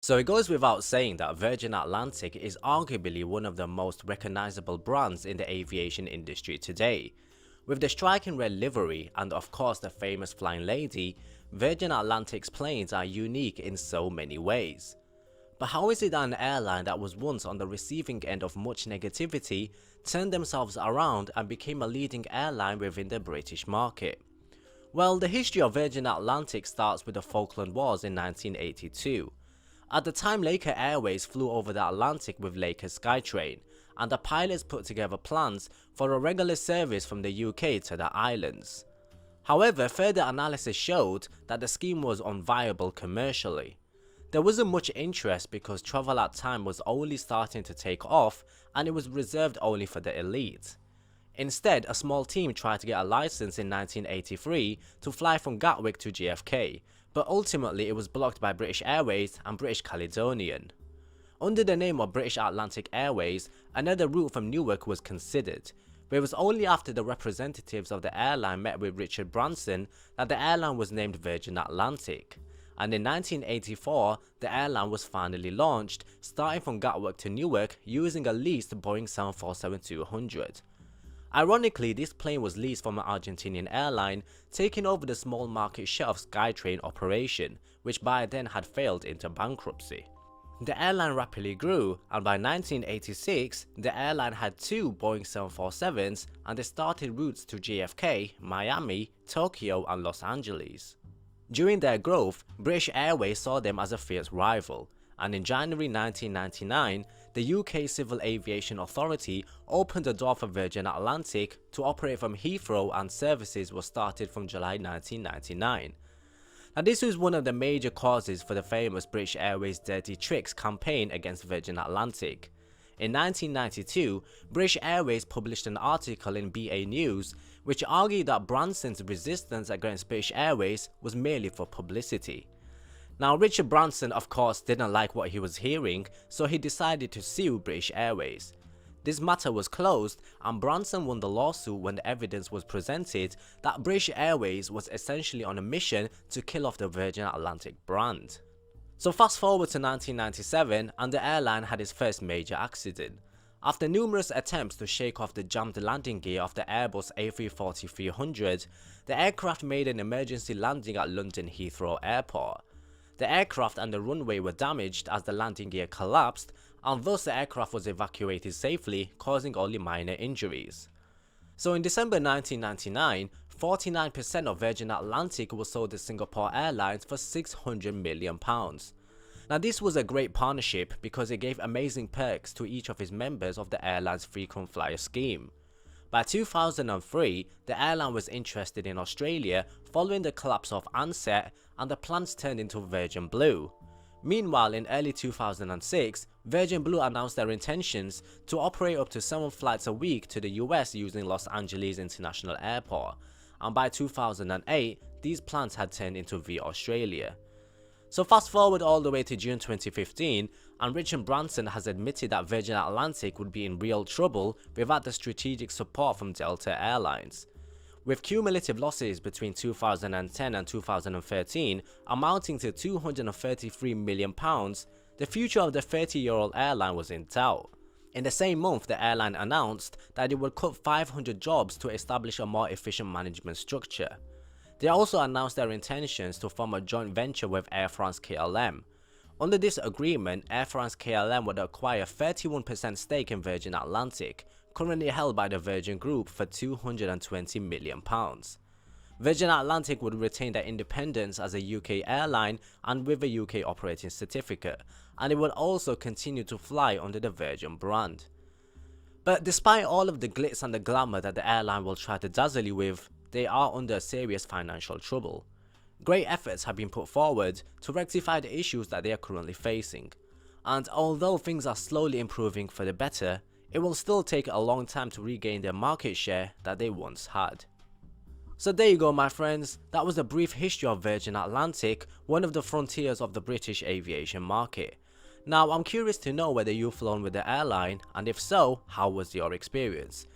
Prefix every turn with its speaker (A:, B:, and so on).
A: So it goes without saying that Virgin Atlantic is arguably one of the most recognizable brands in the aviation industry today. With the striking red livery and of course the famous Flying Lady, Virgin Atlantic's planes are unique in so many ways. But how is it that an airline that was once on the receiving end of much negativity turned themselves around and became a leading airline within the British market? Well, the history of Virgin Atlantic starts with the Falkland Wars in 1982. At the time, Laker Airways flew over the Atlantic with Laker Skytrain, and the pilots put together plans for a regular service from the UK to the islands. However, further analysis showed that the scheme was unviable commercially. There wasn't much interest because travel at the time was only starting to take off and it was reserved only for the elite. Instead, a small team tried to get a license in 1983 to fly from Gatwick to JFK, but ultimately it was blocked by British Airways and British Caledonian. Under the name of British Atlantic Airways, another route from Newark was considered, but it was only after the representatives of the airline met with Richard Branson that the airline was named Virgin Atlantic. And in 1984, the airline was finally launched, starting from Gatwick to Newark using a leased Boeing 747-200. Ironically, this plane was leased from an Argentinian airline, taking over the small market share of Skytrain operation, which by then had failed into bankruptcy. The airline rapidly grew, and by 1986, the airline had two Boeing 747s and they started routes to JFK, Miami, Tokyo and Los Angeles. During their growth, British Airways saw them as a fierce rival, and in January 1999, the UK Civil Aviation Authority opened the door for Virgin Atlantic to operate from Heathrow, and services were started from July 1999. Now, this was one of the major causes for the famous British Airways Dirty Tricks campaign against Virgin Atlantic. In 1992, British Airways published an article in BA News which argued that Branson's resistance against British Airways was merely for publicity. Now, Richard Branson of course didn't like what he was hearing, so he decided to sue British Airways. This matter was closed and Branson won the lawsuit when the evidence was presented that British Airways was essentially on a mission to kill off the Virgin Atlantic brand. So fast forward to 1997 and the airline had its first major accident. After numerous attempts to shake off the jammed landing gear of the Airbus A340-300, the aircraft made an emergency landing at London Heathrow Airport. The aircraft and the runway were damaged as the landing gear collapsed, and thus the aircraft was evacuated safely, causing only minor injuries. So in December 1999, 49% of Virgin Atlantic was sold to Singapore Airlines for £600 million. Now, this was a great partnership because it gave amazing perks to each of its members of the airline's frequent flyer scheme. By 2003, the airline was interested in Australia following the collapse of Ansett, and the plans turned into Virgin Blue. Meanwhile, in early 2006, Virgin Blue announced their intentions to operate up to 7 flights a week to the US using Los Angeles International Airport, and by 2008, these plans had turned into Via Australia. So fast forward all the way to June 2015, and Richard Branson has admitted that Virgin Atlantic would be in real trouble without the strategic support from Delta Airlines. With cumulative losses between 2010 and 2013 amounting to £233 million, the future of the 30-year-old airline was in doubt. In the same month, the airline announced that it would cut 500 jobs to establish a more efficient management structure. They also announced their intentions to form a joint venture with Air France-KLM. Under this agreement, Air France-KLM would acquire 31% stake in Virgin Atlantic, currently held by the Virgin Group, for £220 million. Virgin Atlantic would retain their independence as a UK airline and with a UK operating certificate, and it would also continue to fly under the Virgin brand. But despite all of the glitz and the glamour that the airline will try to dazzle you with, they are under serious financial trouble. Great efforts have been put forward to rectify the issues that they are currently facing, and although things are slowly improving for the better, it will still take a long time to regain their market share that they once had. So there you go, my friends, that was a brief history of Virgin Atlantic, one of the frontiers of the British aviation market. Now, I'm curious to know whether you've flown with the airline, and if so, how was your experience?